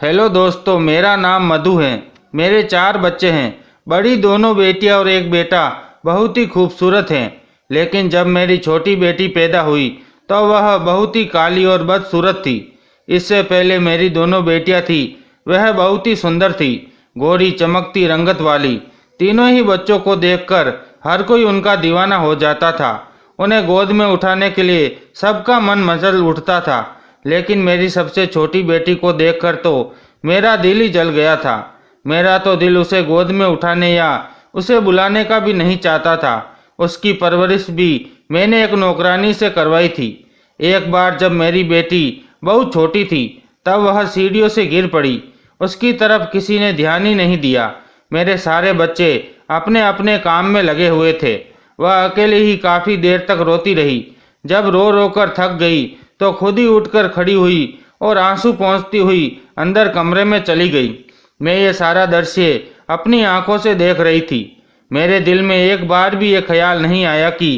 Hello दोस्तों, मेरा नाम मधु है। मेरे 4 बच्चे हैं। बड़ी दोनों बेटियां और एक बेटा बहुत ही खूबसूरत हैं। लेकिन जब मेरी छोटी बेटी पैदा हुई तो वह बहुत ही काली और बदसूरत थी। इससे पहले मेरी दोनों बेटियां थी, वह बहुत ही सुंदर थी, गोरी चमकती रंगत वाली। तीनों ही बच्चों को देखकर हर कोई उनका दीवाना हो जाता था। उन्हें गोद में उठाने के लिए सबका मन मचल उठता था। लेकिन मेरी सबसे छोटी बेटी को देखकर तो मेरा दिल ही जल गया था। मेरा तो दिल उसे गोद में उठाने या उसे बुलाने का भी नहीं चाहता था। उसकी परवरिश भी मैंने एक नौकरानी से करवाई थी। एक बार जब मेरी बेटी बहुत छोटी थी तब वह सीढ़ियों से गिर पड़ी। उसकी तरफ किसी ने ध्यान ही नहीं दिया। मेरे सारे बच्चे अपने अपने काम में लगे हुए थे। वह अकेले ही काफ़ी देर तक रोती रही। जब रो रो कर थक गई तो खुद ही उठकर खड़ी हुई और आंसू पोंछती हुई अंदर कमरे में चली गई। मैं ये सारा दृश्य अपनी आंखों से देख रही थी। मेरे दिल में एक बार भी ये ख्याल नहीं आया कि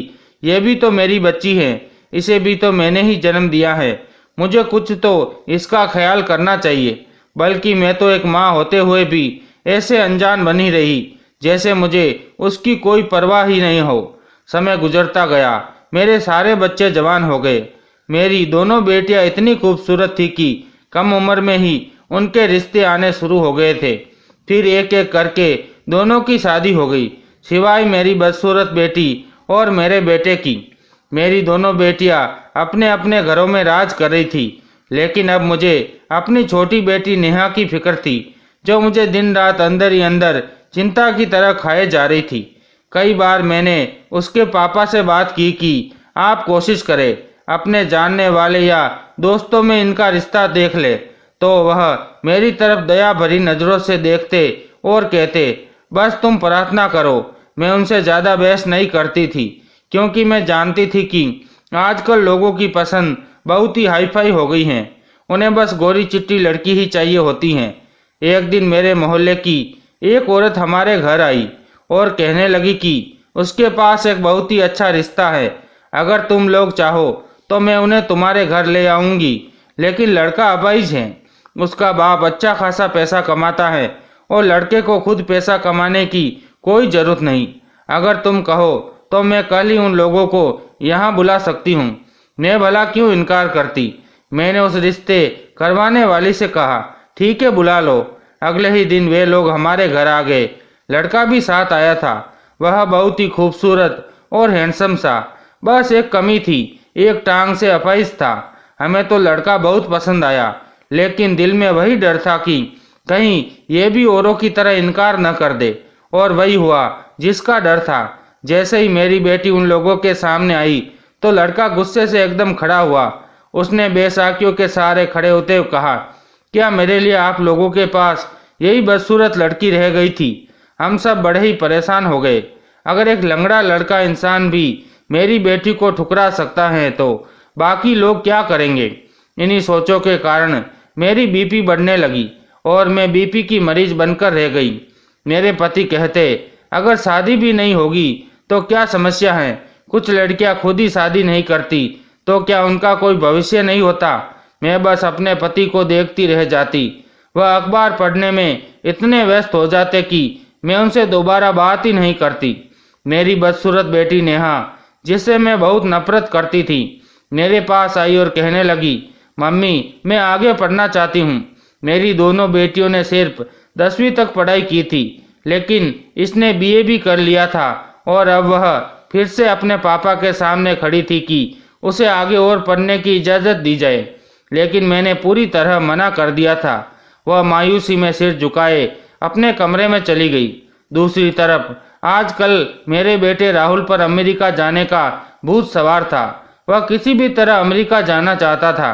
ये भी तो मेरी बच्ची है, इसे भी तो मैंने ही जन्म दिया है, मुझे कुछ तो इसका ख्याल करना चाहिए। बल्कि मैं तो एक माँ होते हुए भी ऐसे अनजान बनी रही जैसे मुझे उसकी कोई परवाह ही नहीं हो। समय गुजरता गया, मेरे सारे बच्चे जवान हो गए। मेरी दोनों बेटियां इतनी खूबसूरत थी कि कम उम्र में ही उनके रिश्ते आने शुरू हो गए थे। फिर एक एक करके दोनों की शादी हो गई, सिवाय मेरी बदसूरत बेटी और मेरे बेटे की। मेरी दोनों बेटियां अपने अपने घरों में राज कर रही थी। लेकिन अब मुझे अपनी छोटी बेटी नेहा की फिक्र थी, जो मुझे दिन रात अंदर ही अंदर चिंता की तरह खाए जा रही थी। कई बार मैंने उसके पापा से बात की कि आप कोशिश करें, अपने जानने वाले या दोस्तों में इनका रिश्ता देख ले। तो वह मेरी तरफ दया भरी नज़रों से देखते और कहते, बस तुम प्रार्थना करो। मैं उनसे ज़्यादा बहस नहीं करती थी, क्योंकि मैं जानती थी कि आजकल लोगों की पसंद बहुत ही हाईफाई हो गई हैं। उन्हें बस गोरी चिट्टी लड़की ही चाहिए होती हैं। एक दिन मेरे मोहल्ले की एक औरत हमारे घर आई और कहने लगी कि उसके पास एक बहुत ही अच्छा रिश्ता है। अगर तुम लोग चाहो तो मैं उन्हें तुम्हारे घर ले आऊँगी। लेकिन लड़का अपाहिज है, उसका बाप अच्छा खासा पैसा कमाता है और लड़के को खुद पैसा कमाने की कोई ज़रूरत नहीं। अगर तुम कहो तो मैं कल ही उन लोगों को यहाँ बुला सकती हूँ। मैं भला क्यों इनकार करती। मैंने उस रिश्ते करवाने वाली से कहा, ठीक है, बुला लो। अगले ही दिन वे लोग हमारे घर आ गए। लड़का भी साथ आया था। वह बहुत ही खूबसूरत और हैंडसम सा। बस एक कमी थी, एक टांग से अपाहिज था। हमें तो लड़का बहुत पसंद आया, लेकिन दिल में वही डर था कि कहीं ये भी औरों की तरह इनकार न कर दे। और वही हुआ जिसका डर था। जैसे ही मेरी बेटी उन लोगों के सामने आई तो लड़का गुस्से से एकदम खड़ा हुआ। उसने बेसाखियों के सहारे खड़े होते हुए कहा, क्या मेरे लिए आप लोगों के पास यही बदसूरत लड़की रह गई थी? हम सब बड़े ही परेशान हो गए। अगर एक लंगड़ा लड़का इंसान भी मेरी बेटी को ठुकरा सकता है तो बाकी लोग क्या करेंगे? इन्हीं सोचों के कारण मेरी बीपी बढ़ने लगी और मैं बीपी की मरीज बनकर रह गई। मेरे पति कहते, अगर शादी भी नहीं होगी तो क्या समस्या है? कुछ लड़कियां खुद ही शादी नहीं करती तो क्या उनका कोई भविष्य नहीं होता? मैं बस अपने पति को देखती रह जाती। वह अखबार पढ़ने में इतने व्यस्त हो जाते कि मैं उनसे दोबारा बात ही नहीं करती। मेरी बदसूरत बेटी नेहा, जिससे मैं बहुत नफरत करती थी, मेरे पास आई और कहने लगी, मम्मी, मैं आगे पढ़ना चाहती हूँ। मेरी दोनों बेटियों ने सिर्फ 10वीं तक पढ़ाई की थी, लेकिन इसने बीए भी कर लिया था और अब वह फिर से अपने पापा के सामने खड़ी थी कि उसे आगे और पढ़ने की इजाज़त दी जाए। लेकिन मैंने पूरी तरह मना कर दिया था। वह मायूसी में सिर झुकाए अपने कमरे में चली गई। दूसरी तरफ आजकल मेरे बेटे राहुल पर अमेरिका जाने का भूत सवार था। वह किसी भी तरह अमेरिका जाना चाहता था।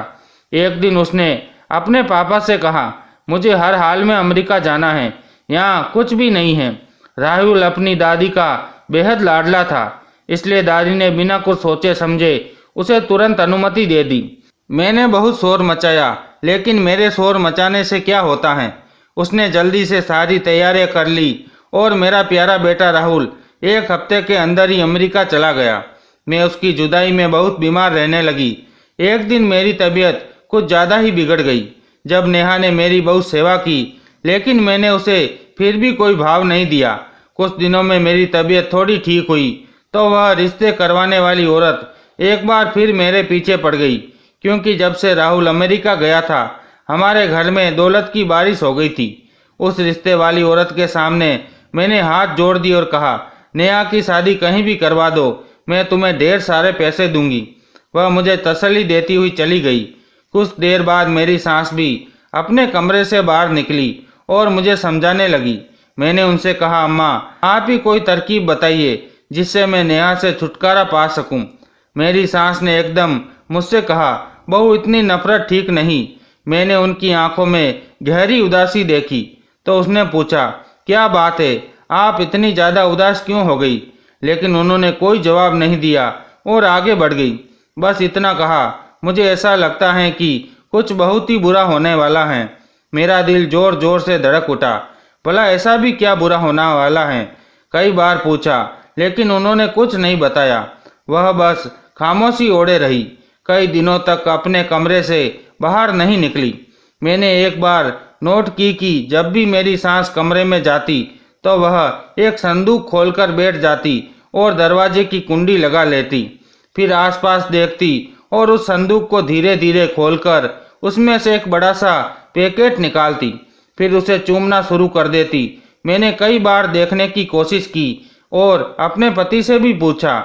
एक दिन उसने अपने पापा से कहा, मुझे हर हाल में अमेरिका जाना है, यहाँ कुछ भी नहीं है। राहुल अपनी दादी का बेहद लाडला था, इसलिए दादी ने बिना कुछ सोचे समझे उसे तुरंत अनुमति दे दी। मैंने बहुत शोर मचाया, लेकिन मेरे शोर मचाने से क्या होता है। उसने जल्दी से सारी तैयारियां कर ली और मेरा प्यारा बेटा राहुल 1 हफ्ते के अंदर ही अमेरिका चला गया। मैं उसकी जुदाई में बहुत बीमार रहने लगी। एक दिन मेरी तबीयत कुछ ज़्यादा ही बिगड़ गई। जब नेहा ने मेरी बहुत सेवा की, लेकिन मैंने उसे फिर भी कोई भाव नहीं दिया। कुछ दिनों में मेरी तबीयत थोड़ी ठीक हुई तो वह रिश्ते करवाने वाली औरत एक बार फिर मेरे पीछे पड़ गई, क्योंकि जब से राहुल अमेरिका गया था हमारे घर में दौलत की बारिश हो गई थी। उस रिश्ते वाली औरत के सामने मैंने हाथ जोड़ दिए और कहा, नेहा की शादी कहीं भी करवा दो, मैं तुम्हें ढेर सारे पैसे दूंगी। वह मुझे तसल्ली देती हुई चली गई। कुछ देर बाद मेरी सास भी अपने कमरे से बाहर निकली और मुझे समझाने लगी। मैंने उनसे कहा, अम्मा आप ही कोई तरकीब बताइए जिससे मैं नेहा से छुटकारा पा सकूं। मेरी सास ने एकदम मुझसे कहा, बहू इतनी नफरत ठीक नहीं। मैंने उनकी आंखों में गहरी उदासी देखी तो उसने पूछा, क्या बात है, आप इतनी ज़्यादा उदास क्यों हो गई? लेकिन उन्होंने कोई जवाब नहीं दिया और आगे बढ़ गई। बस इतना कहा, मुझे ऐसा लगता है कि कुछ बहुत ही बुरा होने वाला है। मेरा दिल जोर जोर से धड़क उठा। भला ऐसा भी क्या बुरा होने वाला है? कई बार पूछा लेकिन उन्होंने कुछ नहीं बताया। वह बस खामोशी ओढ़े रही। कई दिनों तक अपने कमरे से बाहर नहीं निकली। मैंने एक बार नोट की कि जब भी मेरी सास कमरे में जाती तो वह एक संदूक खोलकर बैठ जाती और दरवाजे की कुंडी लगा लेती। फिर आसपास देखती और उस संदूक को धीरे धीरे खोलकर उसमें से एक बड़ा सा पैकेट निकालती, फिर उसे चूमना शुरू कर देती। मैंने कई बार देखने की कोशिश की और अपने पति से भी पूछा,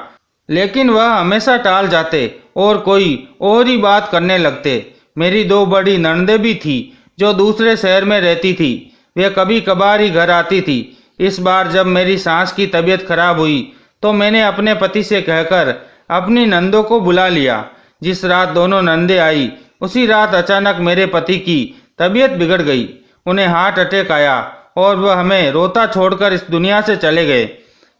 लेकिन वह हमेशा टाल जाते और कोई और ही बात करने लगते। मेरी दो बड़ी ननदें भी थी जो दूसरे शहर में रहती थी। वे कभी कभार ही घर आती थी। इस बार जब मेरी सास की तबीयत खराब हुई तो मैंने अपने पति से कहकर अपनी नंदों को बुला लिया। जिस रात दोनों नंदे आई उसी रात अचानक मेरे पति की तबीयत बिगड़ गई। उन्हें हार्ट अटैक आया और वह हमें रोता छोड़कर इस दुनिया से चले गए।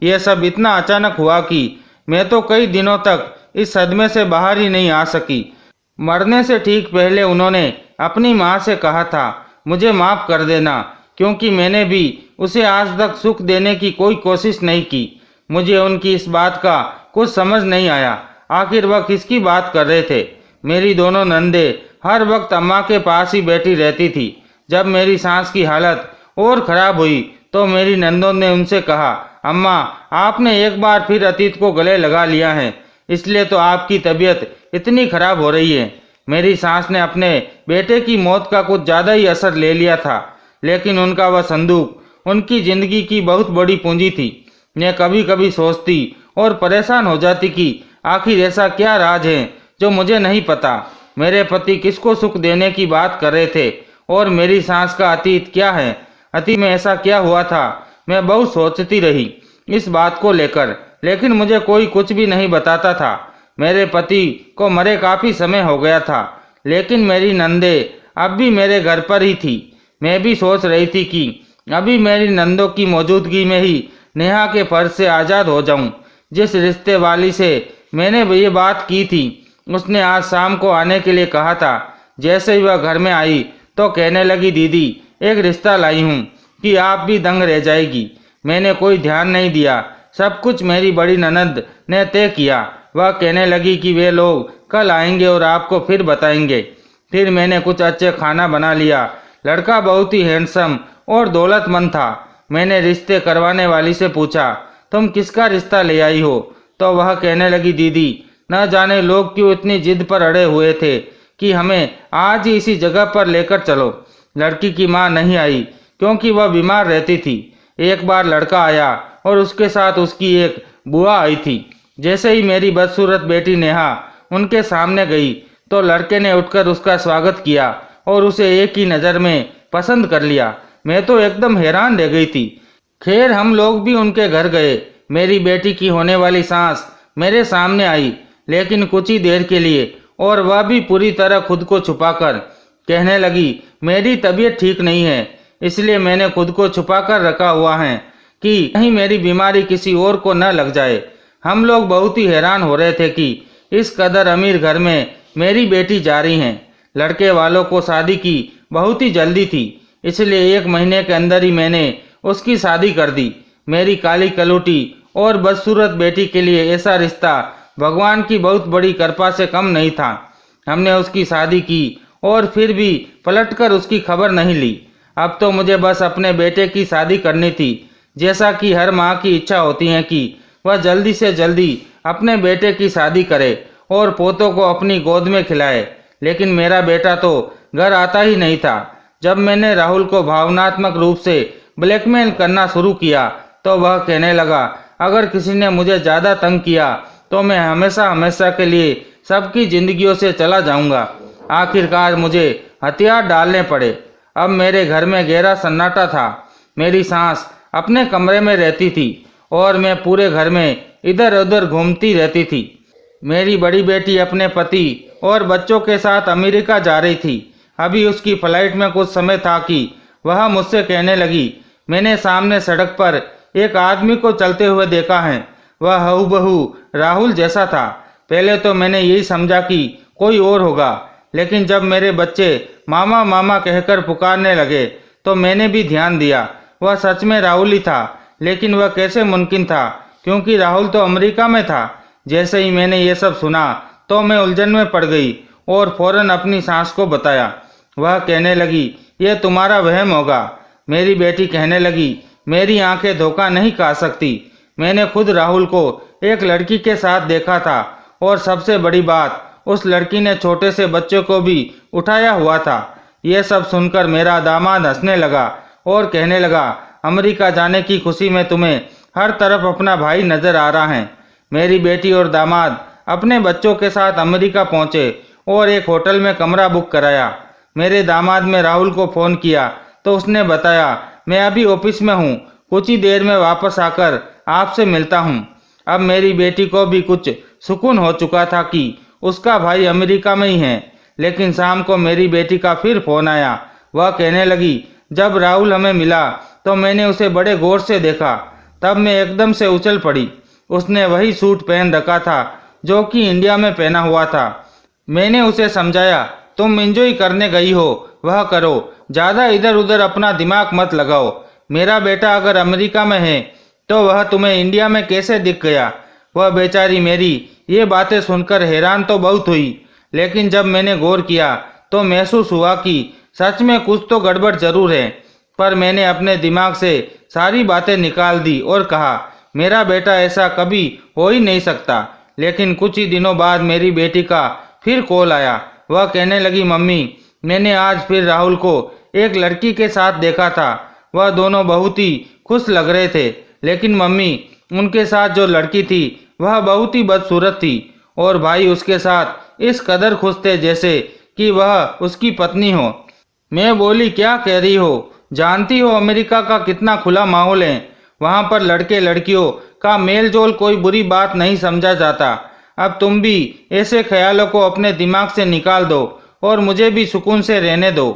यह सब इतना अचानक हुआ कि मैं तो कई दिनों तक इस सदमे से बाहर ही नहीं आ सकी। मरने से ठीक पहले उन्होंने अपनी माँ से कहा था, मुझे माफ़ कर देना, क्योंकि मैंने भी उसे आज तक सुख देने की कोई कोशिश नहीं की। मुझे उनकी इस बात का कुछ समझ नहीं आया। आखिर वह किसकी बात कर रहे थे? मेरी दोनों नंदे हर वक्त अम्मा के पास ही बैठी रहती थी। जब मेरी सांस की हालत और ख़राब हुई तो मेरी नंदों ने उनसे कहा, अम्मा आपने एक बार फिर अतीत को गले लगा लिया है, इसलिए तो आपकी तबीयत इतनी खराब हो रही है। मेरी सास ने अपने बेटे की मौत का कुछ ज़्यादा ही असर ले लिया था, लेकिन उनका वह संदूक उनकी ज़िंदगी की बहुत बड़ी पूंजी थी। मैं कभी कभी सोचती और परेशान हो जाती कि आखिर ऐसा क्या राज है जो मुझे नहीं पता। मेरे पति किसको सुख देने की बात कर रहे थे और मेरी सास का अतीत क्या है? अतीत में ऐसा क्या हुआ था? मैं बहुत सोचती रही इस बात को लेकर, लेकिन मुझे कोई कुछ भी नहीं बताता था। मेरे पति को मरे काफ़ी समय हो गया था, लेकिन मेरी नंदे अब भी मेरे घर पर ही थी। मैं भी सोच रही थी कि अभी मेरी नंदों की मौजूदगी में ही नेहा के फर्ज से आज़ाद हो जाऊं। जिस रिश्ते वाली से मैंने ये बात की थी उसने आज शाम को आने के लिए कहा था। जैसे ही वह घर में आई तो कहने लगी, दीदी एक रिश्ता लाई हूँ कि आप भी दंग रह जाएगी। मैंने कोई ध्यान नहीं दिया, सब कुछ मेरी बड़ी ननद ने तय किया। वह कहने लगी कि वे लोग कल आएंगे और आपको फिर बताएंगे। फिर मैंने कुछ अच्छे खाना बना लिया। लड़का बहुत ही हैंडसम और दौलतमंद था। मैंने रिश्ते करवाने वाली से पूछा, तुम किसका रिश्ता ले आई हो? तो वह कहने लगी, दीदी न जाने लोग क्यों इतनी जिद पर अड़े हुए थे कि हमें आज ही इसी जगह पर लेकर चलो। लड़की की माँ नहीं आई क्योंकि वह बीमार रहती थी। एक बार लड़का आया और उसके साथ उसकी एक बुआ आई थी। जैसे ही मेरी बदसूरत बेटी नेहा उनके सामने गई तो लड़के ने उठकर उसका स्वागत किया और उसे एक ही नज़र में पसंद कर लिया। मैं तो एकदम हैरान रह गई थी। खैर हम लोग भी उनके घर गए। मेरी बेटी की होने वाली सास मेरे सामने आई, लेकिन कुछ ही देर के लिए, और वह भी पूरी तरह खुद को छुपाकर। कहने लगी, मेरी तबीयत ठीक नहीं है, इसलिए मैंने खुद को छुपाकर रखा हुआ है कि कहीं मेरी बीमारी किसी और को न लग जाए। हम लोग बहुत ही हैरान हो रहे थे कि इस कदर अमीर घर में मेरी बेटी जा रही हैं। लड़के वालों को शादी की बहुत ही जल्दी थी, इसलिए 1 महीने के अंदर ही मैंने उसकी शादी कर दी। मेरी काली कलूटी और बदसूरत बेटी के लिए ऐसा रिश्ता भगवान की बहुत बड़ी कृपा से कम नहीं था। हमने उसकी शादी की और फिर भी पलटकर उसकी खबर नहीं ली। अब तो मुझे बस अपने बेटे की शादी करनी थी, जैसा कि हर माँ की इच्छा होती है कि वह जल्दी से जल्दी अपने बेटे की शादी करे और पोतों को अपनी गोद में खिलाए। लेकिन मेरा बेटा तो घर आता ही नहीं था। जब मैंने राहुल को भावनात्मक रूप से ब्लैकमेल करना शुरू किया तो वह कहने लगा, अगर किसी ने मुझे ज़्यादा तंग किया तो मैं हमेशा हमेशा के लिए सबकी जिंदगियों से चला जाऊंगा। आखिरकार मुझे हथियार डालने पड़े। अब मेरे घर में गहरा सन्नाटा था। मेरी सास अपने कमरे में रहती थी और मैं पूरे घर में इधर उधर घूमती रहती थी। मेरी बड़ी बेटी अपने पति और बच्चों के साथ अमेरिका जा रही थी। अभी उसकी फ्लाइट में कुछ समय था कि वह मुझसे कहने लगी, मैंने सामने सड़क पर एक आदमी को चलते हुए देखा है। वह हूबहू राहुल जैसा था। पहले तो मैंने यही समझा कि कोई और होगा, लेकिन जब मेरे बच्चे मामा मामा कहकर पुकारने लगे तो मैंने भी ध्यान दिया। वह सच में राहुल ही था। लेकिन वह कैसे मुमकिन था, क्योंकि राहुल तो अमेरिका में था। जैसे ही मैंने ये सब सुना तो मैं उलझन में पड़ गई और फौरन अपनी सास को बताया। वह कहने लगी, यह तुम्हारा वहम होगा। मेरी बेटी कहने लगी, मेरी आंखें धोखा नहीं खा सकती। मैंने खुद राहुल को एक लड़की के साथ देखा था और सबसे बड़ी बात, उस लड़की ने छोटे से बच्चों को भी उठाया हुआ था। यह सब सुनकर मेरा दामाद हंसने लगा और कहने लगा, अमेरिका जाने की खुशी में तुम्हें हर तरफ अपना भाई नजर आ रहा है। मेरी बेटी और दामाद अपने बच्चों के साथ अमेरिका पहुंचे और एक होटल में कमरा बुक कराया। मेरे दामाद ने राहुल को फ़ोन किया तो उसने बताया, मैं अभी ऑफिस में हूँ, कुछ ही देर में वापस आकर आपसे मिलता हूँ। अब मेरी बेटी को भी कुछ सुकून हो चुका था कि उसका भाई अमेरिका में ही है। लेकिन शाम को मेरी बेटी का फिर फ़ोन आया। वह कहने लगी, जब राहुल हमें मिला तो मैंने उसे बड़े गौर से देखा। तब मैं एकदम से उछल पड़ी। उसने वही सूट पहन रखा था जो कि इंडिया में पहना हुआ था। मैंने उसे समझाया, तुम एंजॉय करने गई हो, वह करो, ज़्यादा इधर उधर अपना दिमाग मत लगाओ। मेरा बेटा अगर अमेरिका में है तो वह तुम्हें इंडिया में कैसे दिख गया। वह बेचारी मेरी ये बातें सुनकर हैरान तो बहुत हुई, लेकिन जब मैंने गौर किया तो महसूस हुआ कि सच में कुछ तो गड़बड़ जरूर है। पर मैंने अपने दिमाग से सारी बातें निकाल दी और कहा, मेरा बेटा ऐसा कभी हो ही नहीं सकता। लेकिन कुछ ही दिनों बाद मेरी बेटी का फिर कॉल आया। वह कहने लगी, मम्मी, मैंने आज फिर राहुल को एक लड़की के साथ देखा था। वह दोनों बहुत ही खुश लग रहे थे। लेकिन मम्मी, उनके साथ जो लड़की थी वह बहुत ही बदसूरत थी और भाई उसके साथ इस कदर खुश थे जैसे कि वह उसकी पत्नी हो। मैं बोली, क्या कह रही हो? जानती हो अमेरिका का कितना खुला माहौल है। वहाँ पर लड़के लड़कियों का मेल जोल कोई बुरी बात नहीं समझा जाता। अब तुम भी ऐसे ख्यालों को अपने दिमाग से निकाल दो और मुझे भी सुकून से रहने दो।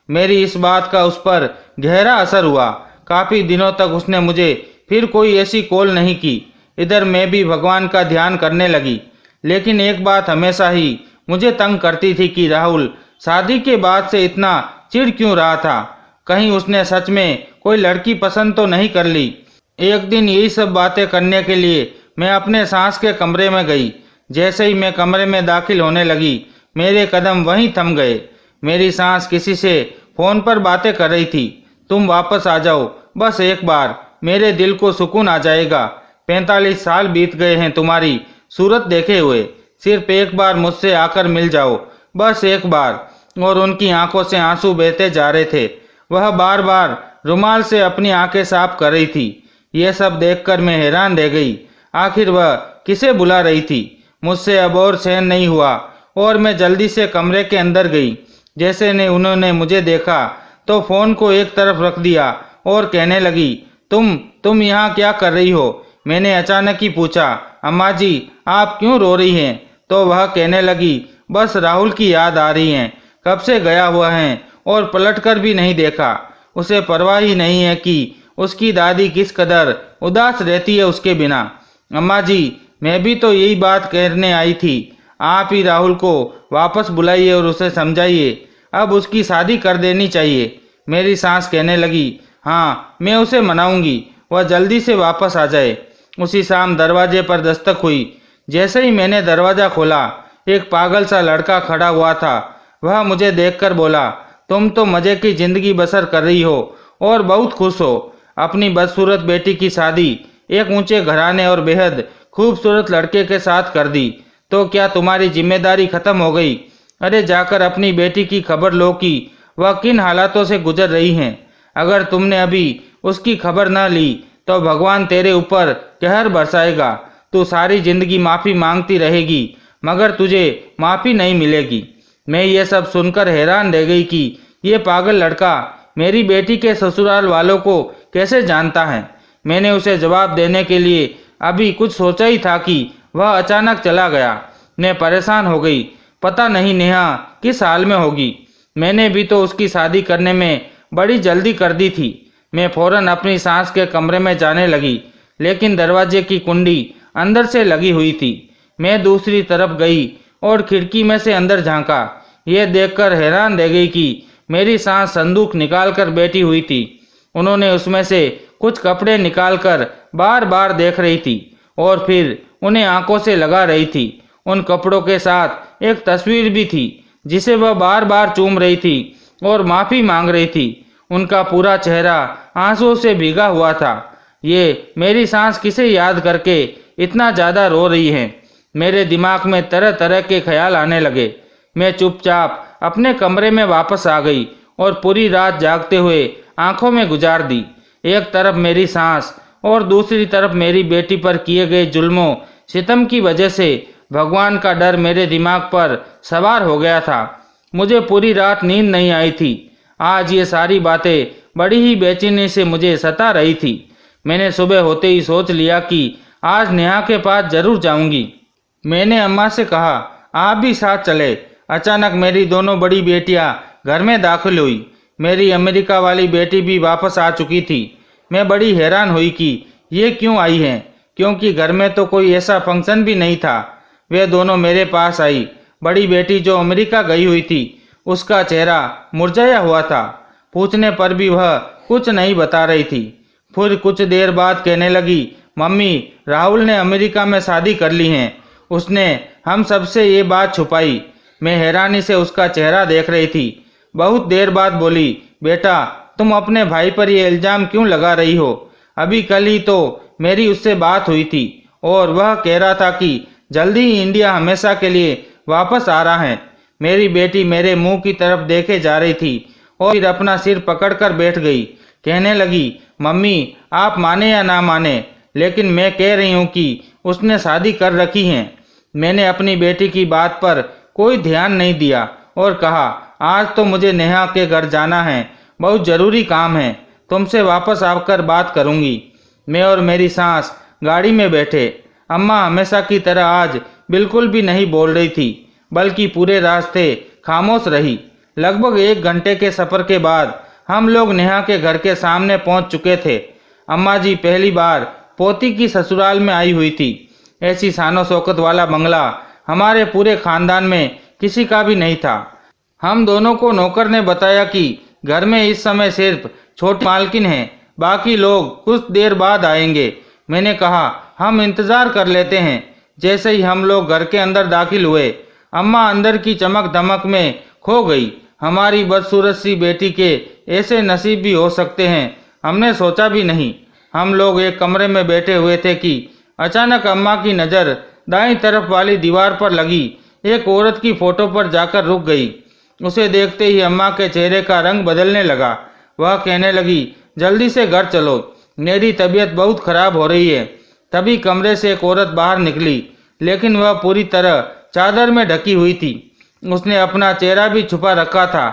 मेरी इस बात का उस पर गहरा असर हुआ। काफ़ी दिनों तक उसने मुझे फिर कोई ऐसी कॉल नहीं की। इधर मैं भी भगवान का ध्यान करने लगी। लेकिन एक बात हमेशा ही मुझे तंग करती थी कि राहुल शादी के बाद से इतना चिढ़ क्यों रहा था। कहीं उसने सच में कोई लड़की पसंद तो नहीं कर ली। एक दिन यही सब बातें करने के लिए मैं अपने सास के कमरे में गई। जैसे ही मैं कमरे में दाखिल होने लगी, मेरे कदम वहीं थम गए। मेरी सास किसी से फ़ोन पर बातें कर रही थी। तुम वापस आ जाओ, बस एक बार, मेरे दिल को सुकून आ जाएगा। 45 साल बीत गए हैं तुम्हारी सूरत देखे हुए। सिर्फ एक बार मुझसे आकर मिल जाओ, बस एक बार। और उनकी आंखों से आंसू बहते जा रहे थे। वह बार बार रुमाल से अपनी आंखें साफ कर रही थी। यह सब देखकर मैं हैरान रह गई। आखिर वह किसे बुला रही थी? मुझसे अब और सहन नहीं हुआ और मैं जल्दी से कमरे के अंदर गई। जैसे ने उन्होंने मुझे देखा तो फ़ोन को एक तरफ रख दिया और कहने लगी, तुम यहाँ क्या कर रही हो? मैंने अचानक ही पूछा, अम्मा जी, आप क्यों रो रही हैं? तो वह कहने लगी, बस राहुल की याद आ रही है। कब से गया हुआ है और पलटकर भी नहीं देखा। उसे परवाह ही नहीं है कि उसकी दादी किस कदर उदास रहती है उसके बिना। अम्मा जी, मैं भी तो यही बात कहने आई थी। आप ही राहुल को वापस बुलाइए और उसे समझाइए, अब उसकी शादी कर देनी चाहिए। मेरी सास कहने लगी, हाँ, मैं उसे मनाऊंगी, वह जल्दी से वापस आ जाए। उसी शाम दरवाजे पर दस्तक हुई। जैसे ही मैंने दरवाज़ा खोला, एक पागल सा लड़का खड़ा हुआ था। वह मुझे देखकर बोला, तुम तो मज़े की ज़िंदगी बसर कर रही हो और बहुत खुश हो। अपनी बदसूरत बेटी की शादी एक ऊंचे घराने और बेहद खूबसूरत लड़के के साथ कर दी, तो क्या तुम्हारी जिम्मेदारी खत्म हो गई? अरे जाकर अपनी बेटी की खबर लो कि वह किन हालातों से गुजर रही हैं। अगर तुमने अभी उसकी खबर न ली तो भगवान तेरे ऊपर कहर बरसाएगा। तू सारी जिंदगी माफ़ी मांगती रहेगी मगर तुझे माफ़ी नहीं मिलेगी। मैं ये सब सुनकर हैरान रह गई कि ये पागल लड़का मेरी बेटी के ससुराल वालों को कैसे जानता है। मैंने उसे जवाब देने के लिए अभी कुछ सोचा ही था कि वह अचानक चला गया। मैं परेशान हो गई, पता नहीं नेहा किस हाल में होगी। मैंने भी तो उसकी शादी करने में बड़ी जल्दी कर दी थी। मैं फौरन अपनी सास के कमरे में जाने लगी, लेकिन दरवाजे की कुंडी अंदर से लगी हुई थी। मैं दूसरी तरफ गई और खिड़की में से अंदर झांका। यह देखकर हैरान रह गई कि मेरी सास संदूक निकालकर बैठी हुई थी। उन्होंने उसमें से कुछ कपड़े निकालकर बार बार देख रही थी और फिर उन्हें आंखों से लगा रही थी। उन कपड़ों के साथ एक तस्वीर भी थी जिसे वह बार बार चूम रही थी और माफ़ी मांग रही थी। उनका पूरा चेहरा आंसुओं से भीगा हुआ था। ये मेरी सांस किसे याद करके इतना ज़्यादा रो रही है? मेरे दिमाग में तरह तरह के ख्याल आने लगे। मैं चुपचाप अपने कमरे में वापस आ गई और पूरी रात जागते हुए आंखों में गुजार दी। एक तरफ मेरी सांस और दूसरी तरफ मेरी बेटी पर किए गए जुल्मों सितम की वजह से भगवान का डर मेरे दिमाग पर सवार हो गया था। मुझे पूरी रात नींद नहीं आई थी। आज ये सारी बातें बड़ी ही बेचैनी से मुझे सता रही थी। मैंने सुबह होते ही सोच लिया कि आज नेहा के पास जरूर जाऊंगी। मैंने अम्मा से कहा, आप भी साथ चले। अचानक मेरी दोनों बड़ी बेटियां घर में दाखिल हुई। मेरी अमेरिका वाली बेटी भी वापस आ चुकी थी। मैं बड़ी हैरान हुई कि ये क्यों आई हैं, क्योंकि घर में तो कोई ऐसा फंक्शन भी नहीं था। वे दोनों मेरे पास आई। बड़ी बेटी जो अमेरिका गई हुई थी, उसका चेहरा मुरझाया हुआ था। पूछने पर भी वह कुछ नहीं बता रही थी। फिर कुछ देर बाद कहने लगी, मम्मी, राहुल ने अमेरिका में शादी कर ली है। उसने हम सबसे ये बात छुपाई। मैं हैरानी से उसका चेहरा देख रही थी। बहुत देर बाद बोली, बेटा, तुम अपने भाई पर ये इल्ज़ाम क्यों लगा रही हो? अभी कल ही तो मेरी उससे बात हुई थी और वह कह रहा था कि जल्दी ही इंडिया हमेशा के लिए वापस आ रहा है। मेरी बेटी मेरे मुंह की तरफ देखे जा रही थी और फिर अपना सिर पकड़कर बैठ गई। कहने लगी, मम्मी, आप माने या ना माने, लेकिन मैं कह रही हूँ कि उसने शादी कर रखी है। मैंने अपनी बेटी की बात पर कोई ध्यान नहीं दिया और कहा, आज तो मुझे नेहा के घर जाना है, बहुत ज़रूरी काम है। तुमसे वापस आकर बात करूँगी। मैं और मेरी सास गाड़ी में बैठे। अम्मा हमेशा की तरह आज बिल्कुल भी नहीं बोल रही थी, बल्कि पूरे रास्ते खामोश रही। लगभग 1 घंटे के सफ़र के बाद हम लोग नेहा के घर के सामने पहुंच चुके थे। अम्मा जी पहली बार पोती की ससुराल में आई हुई थी। ऐसी शानो शौकत वाला बंगला हमारे पूरे खानदान में किसी का भी नहीं था। हम दोनों को नौकर ने बताया कि घर में इस समय सिर्फ छोटी मालकिन है, बाकी लोग कुछ देर बाद आएंगे। मैंने कहा, हम इंतज़ार कर लेते हैं। जैसे ही हम लोग घर के अंदर दाखिल हुए, अम्मा अंदर की चमक दमक में खो गई। हमारी बदसूरत सी बेटी के ऐसे नसीब भी हो सकते हैं, हमने सोचा भी नहीं। हम लोग एक कमरे में बैठे हुए थे कि अचानक अम्मा की नज़र दाईं तरफ वाली दीवार पर लगी एक औरत की फोटो पर जाकर रुक गई। उसे देखते ही अम्मा के चेहरे का रंग बदलने लगा। वह कहने लगी, जल्दी से घर चलो, मेरी तबीयत बहुत खराब हो रही है। तभी कमरे से एक औरत बाहर निकली, लेकिन वह पूरी तरह चादर में ढकी हुई थी। उसने अपना चेहरा भी छुपा रखा था।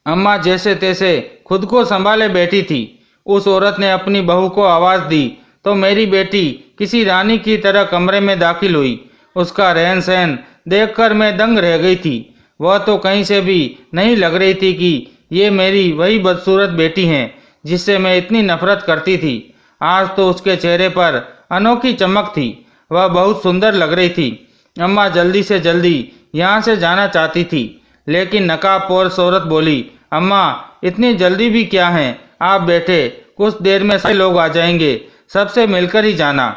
अम्मा जैसे तैसे खुद को संभाले बैठी थी। उस औरत ने अपनी बहू को आवाज़ दी तो मेरी बेटी किसी रानी की तरह कमरे में दाखिल हुई। उसका रहन सहन देखकर मैं दंग रह गई थी। वह तो कहीं से भी नहीं लग रही थी कि ये मेरी वही बदसूरत बेटी हैं जिससे मैं इतनी नफरत करती थी। आज तो उसके चेहरे पर अनोखी चमक थी। वह बहुत सुंदर लग रही थी। अम्मा जल्दी से जल्दी यहाँ से जाना चाहती थी, लेकिन नकाबपोश औरत बोली, अम्मा, इतनी जल्दी भी क्या है? आप बैठे, कुछ देर में सारे लोग आ जाएंगे, सबसे मिलकर ही जाना।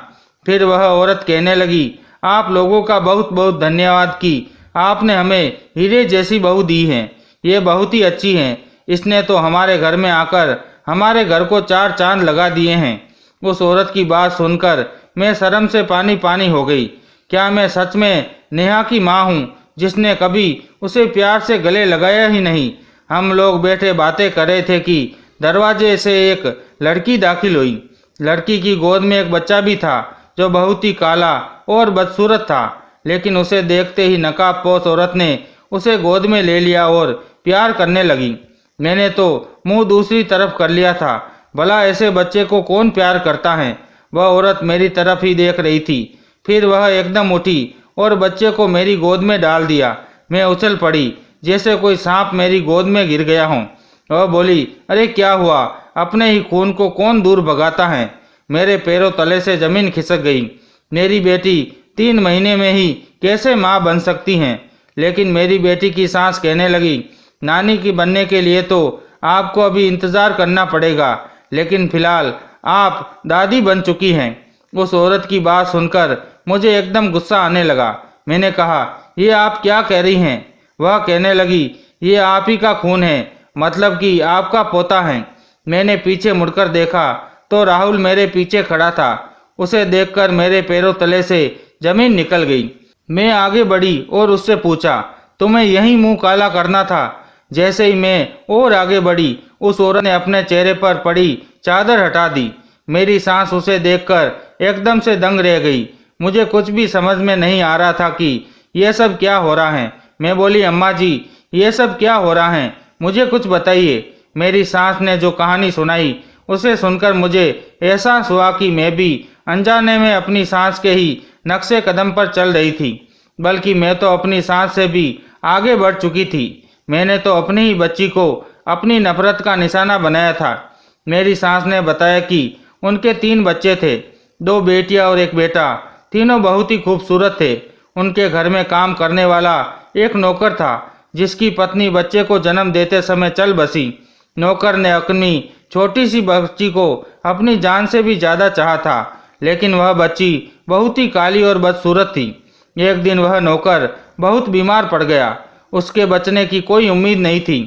फिर वह औरत कहने लगी, आप लोगों का बहुत बहुत धन्यवाद कि आपने हमें हीरे जैसी बहू दी है, ये बहुत ही अच्छी है। इसने तो हमारे घर में आकर हमारे घर को 4 चांद लगा दिए हैं। उस औरत की बात सुनकर मैं शर्म से पानी पानी हो गई। क्या मैं सच में नेहा की माँ हूँ, जिसने कभी उसे प्यार से गले लगाया ही नहीं। हम लोग बैठे बातें कर रहे थे कि दरवाजे से एक लड़की दाखिल हुई। लड़की की गोद में एक बच्चा भी था जो बहुत ही काला और बदसूरत था, लेकिन उसे देखते ही नकाबपोश औरत ने उसे गोद में ले लिया और प्यार करने लगी। मैंने तो मुंह दूसरी तरफ कर लिया था। भला ऐसे बच्चे को कौन प्यार करता है। वह औरत मेरी तरफ ही देख रही थी। फिर वह एकदम उठी और बच्चे को मेरी गोद में डाल दिया। मैं उछल पड़ी जैसे कोई सांप मेरी गोद में गिर गया हो। वह बोली, अरे क्या हुआ, अपने ही खून को कौन दूर भगाता है। मेरे पैरों तले से जमीन खिसक गई। मेरी बेटी 3 महीने में ही कैसे माँ बन सकती हैं। लेकिन मेरी बेटी की सांस कहने लगी, नानी की बनने के लिए तो आपको अभी इंतजार करना पड़ेगा, लेकिन फिलहाल आप दादी बन चुकी हैं। उस औरत की बात सुनकर मुझे एकदम गुस्सा आने लगा। मैंने कहा, ये आप क्या कह रही हैं। वह कहने लगी, ये आप ही का खून है, मतलब कि आपका पोता है। मैंने पीछे मुड़कर देखा तो राहुल मेरे पीछे खड़ा था। उसे देखकर मेरे पैरों तले से जमीन निकल गई। मैं आगे बढ़ी और उससे पूछा, तुम्हें यही मुंह काला करना था। जैसे ही मैं और आगे बढ़ी, उस औरत ने अपने चेहरे पर पड़ी चादर हटा दी। मेरी सांस उसे देखकर एकदम से दंग रह गई। मुझे कुछ भी समझ में नहीं आ रहा था कि यह सब क्या हो रहा है। मैं बोली, अम्मा जी, ये सब क्या हो रहा है, मुझे कुछ बताइए। मेरी सांस ने जो कहानी सुनाई उसे सुनकर मुझे एहसास हुआ कि मैं भी अनजाने में अपनी सांस के ही नक्शे कदम पर चल रही थी, बल्कि मैं तो अपनी सांस से भी आगे बढ़ चुकी थी। मैंने तो अपनी ही बच्ची को अपनी नफरत का निशाना बनाया था। मेरी सांस ने बताया कि उनके 3 बच्चे थे, 2 बेटियां और एक बेटा। तीनों बहुत ही खूबसूरत थे। उनके घर में काम करने वाला एक नौकर था, जिसकी पत्नी बच्चे को जन्म देते समय चल बसी। नौकर ने अपनी छोटी सी बच्ची को अपनी जान से भी ज्यादा चाहा था, लेकिन वह बच्ची बहुत ही काली और बदसूरत थी। एक दिन वह नौकर बहुत बीमार पड़ गया। उसके बचने की कोई उम्मीद नहीं थी।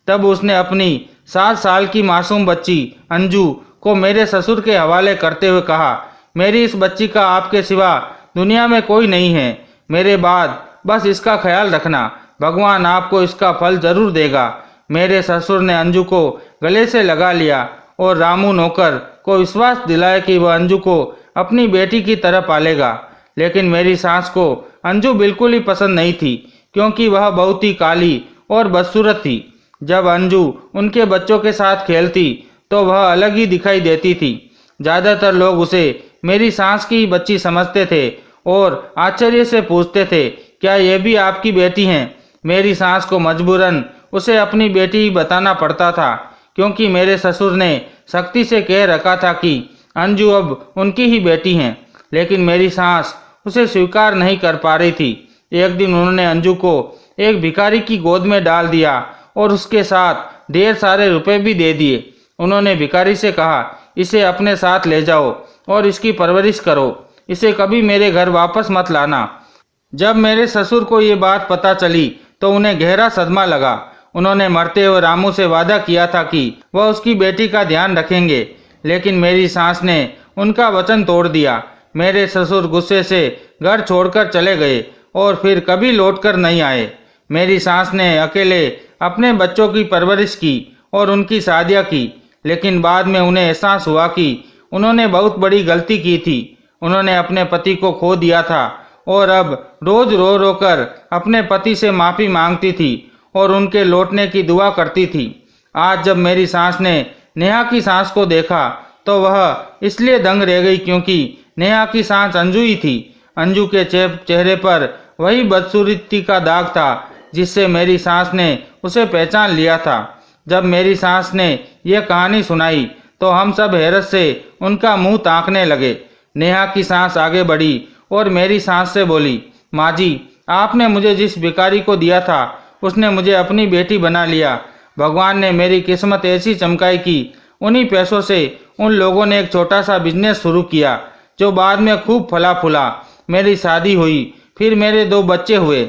तब उसने अपनी 7 साल की मासूम बच्ची अंजू को मेरे ससुर के हवाले करते हुए कहा, मेरी इस बच्ची का आपके सिवा दुनिया में कोई नहीं है। मेरे बाद बस इसका ख्याल रखना, भगवान आपको इसका फल जरूर देगा। मेरे ससुर ने अंजू को गले से लगा लिया और रामू नौकर को विश्वास दिलाया कि वह अंजू को अपनी बेटी की तरह पालेगा। लेकिन मेरी सास को अंजू बिल्कुल ही पसंद नहीं थी, क्योंकि वह बहुत ही काली और बदसूरत थी। जब अंजू उनके बच्चों के साथ खेलती तो वह अलग ही दिखाई देती थी। ज़्यादातर लोग उसे मेरी सास की बच्ची समझते थे और आश्चर्य से पूछते थे, क्या ये भी आपकी बेटी हैं? मेरी सास को मजबूरन उसे अपनी बेटी ही बताना पड़ता था, क्योंकि मेरे ससुर ने सख्ती से कह रखा था कि अंजू अब उनकी ही बेटी हैं। लेकिन मेरी सास उसे स्वीकार नहीं कर पा रही थी। एक दिन उन्होंने अंजू को एक भिखारी की गोद में डाल दिया और उसके साथ ढेर सारे रुपए भी दे दिए। उन्होंने भिखारी से कहा, इसे अपने साथ ले जाओ और इसकी परवरिश करो, इसे कभी मेरे घर वापस मत लाना। जब मेरे ससुर को ये बात पता चली तो उन्हें गहरा सदमा लगा। उन्होंने मरते हुए रामू से वादा किया था कि वह उसकी बेटी का ध्यान रखेंगे, लेकिन मेरी सास ने उनका वचन तोड़ दिया। मेरे ससुर गुस्से से घर छोड़कर चले गए और फिर कभी लौटकर नहीं आए। मेरी सास ने अकेले अपने बच्चों की परवरिश की और उनकी शादियाँ की, लेकिन बाद में उन्हें एहसास हुआ कि उन्होंने बहुत बड़ी गलती की थी। उन्होंने अपने पति को खो दिया था और अब रोज रो रो कर अपने पति से माफ़ी मांगती थी और उनके लौटने की दुआ करती थी। आज जब मेरी सास ने नेहा की सास को देखा तो वह इसलिए दंग रह गई क्योंकि नेहा की सास अंजू ही थी। अंजू के चेहरे पर वही बदसूरती का दाग था जिससे मेरी सास ने उसे पहचान लिया था। जब मेरी सास ने यह कहानी सुनाई तो हम सब हैरत से उनका मुंह ताकने लगे। नेहा की सास आगे बढ़ी और मेरी सास से बोली, माँ जी, आपने मुझे जिस भिखारी को दिया था उसने मुझे अपनी बेटी बना लिया। भगवान ने मेरी किस्मत ऐसी चमकाई कि उन्हीं पैसों से उन लोगों ने एक छोटा सा बिजनेस शुरू किया जो बाद में खूब फला फूला। मेरी शादी हुई, फिर मेरे 2 बच्चे हुए।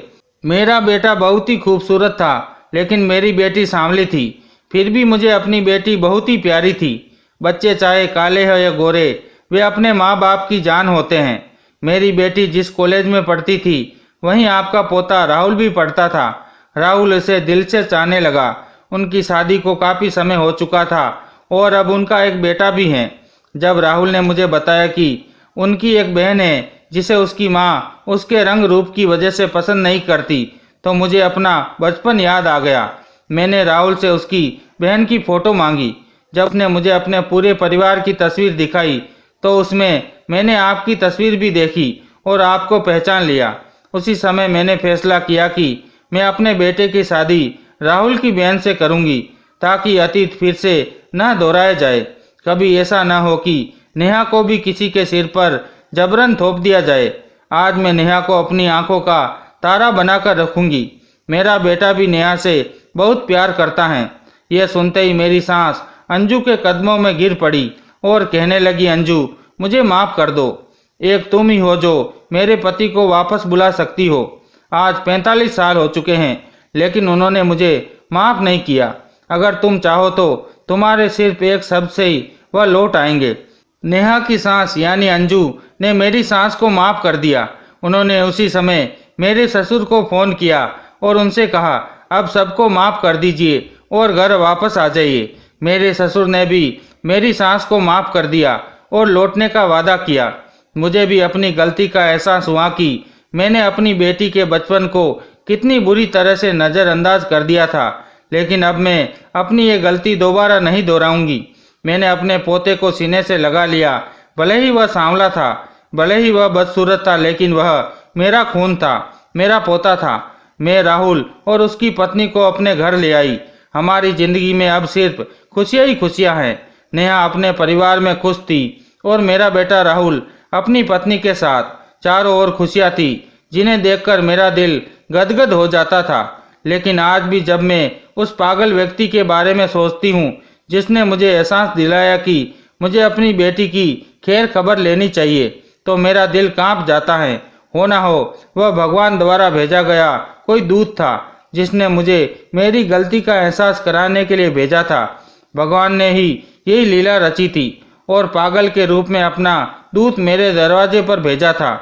मेरा बेटा बहुत ही खूबसूरत था, लेकिन मेरी बेटी सांवली थी। फिर भी मुझे अपनी बेटी बहुत ही प्यारी थी। बच्चे चाहे काले हो या गोरे, वे अपने माँ बाप की जान होते हैं। मेरी बेटी जिस कॉलेज में पढ़ती थी, वहीं आपका पोता राहुल भी पढ़ता था। राहुल उसे दिल से चाहने लगा। उनकी शादी को काफ़ी समय हो चुका था और अब उनका एक बेटा भी है। जब राहुल ने मुझे बताया कि उनकी एक बहन है जिसे उसकी माँ उसके रंग रूप की वजह से पसंद नहीं करती, तो मुझे अपना बचपन याद आ गया। मैंने राहुल से उसकी बहन की फ़ोटो मांगी। जब उसने मुझे अपने पूरे परिवार की तस्वीर दिखाई, तो उसमें मैंने आपकी तस्वीर भी देखी और आपको पहचान लिया। उसी समय मैंने फैसला किया कि मैं अपने बेटे की शादी राहुल की बहन से करूंगी, ताकि अतीत फिर से न दोहराया जाए। कभी ऐसा न हो कि नेहा को भी किसी के सिर पर जबरन थोप दिया जाए। आज मैं नेहा को अपनी आंखों का तारा बनाकर रखूंगी। मेरा बेटा भी नेहा से बहुत प्यार करता है। यह सुनते ही मेरी सांस अंजू के कदमों में गिर पड़ी और कहने लगी, अंजू, मुझे माफ़ कर दो। एक तुम ही हो जो मेरे पति को वापस बुला सकती हो। आज 45 साल हो चुके हैं, लेकिन उन्होंने मुझे माफ़ नहीं किया। अगर तुम चाहो तो तुम्हारे सिर्फ एक शब्द से ही वह लौट आएंगे। नेहा की सांस यानी अंजू ने मेरी सांस को माफ़ कर दिया। उन्होंने उसी समय मेरे ससुर को फ़ोन किया और उनसे कहा, अब सबको माफ़ कर दीजिए और घर वापस आ जाइए। मेरे ससुर ने भी मेरी सांस को माफ़ कर दिया और लौटने का वादा किया। मुझे भी अपनी गलती का एहसास हुआ कि मैंने अपनी बेटी के बचपन को कितनी बुरी तरह से नज़रअंदाज कर दिया था। लेकिन अब मैं अपनी ये गलती दोबारा नहीं दोहराऊंगी। मैंने अपने पोते को सीने से लगा लिया। भले ही वह सांवला था, भले ही वह बदसूरत था, लेकिन वह मेरा खून था, मेरा पोता था। मैं राहुल और उसकी पत्नी को अपने घर ले आई। हमारी जिंदगी में अब सिर्फ खुशियाँ ही खुशियाँ हैं। नेहा अपने परिवार में खुश थी और मेरा बेटा राहुल अपनी पत्नी के साथ। चारों ओर खुशियाँ थी, जिन्हें देखकर मेरा दिल गदगद हो जाता था। लेकिन आज भी जब मैं उस पागल व्यक्ति के बारे में सोचती हूँ जिसने मुझे एहसास दिलाया कि मुझे अपनी बेटी की खैर खबर लेनी चाहिए, तो मेरा दिल कांप जाता है। हो ना हो वह भगवान द्वारा भेजा गया कोई दूत था, जिसने मुझे मेरी गलती का एहसास कराने के लिए भेजा था। भगवान ने ही यही लीला रची थी और पागल के रूप में अपना दूत मेरे दरवाजे पर भेजा था।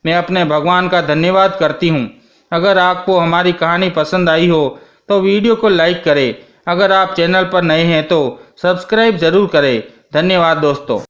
मैं अपने भगवान का धन्यवाद करती हूँ। अगर आपको हमारी कहानी पसंद आई हो तो वीडियो को लाइक करें। अगर आप चैनल पर नए हैं तो सब्सक्राइब जरूर करें। धन्यवाद दोस्तों।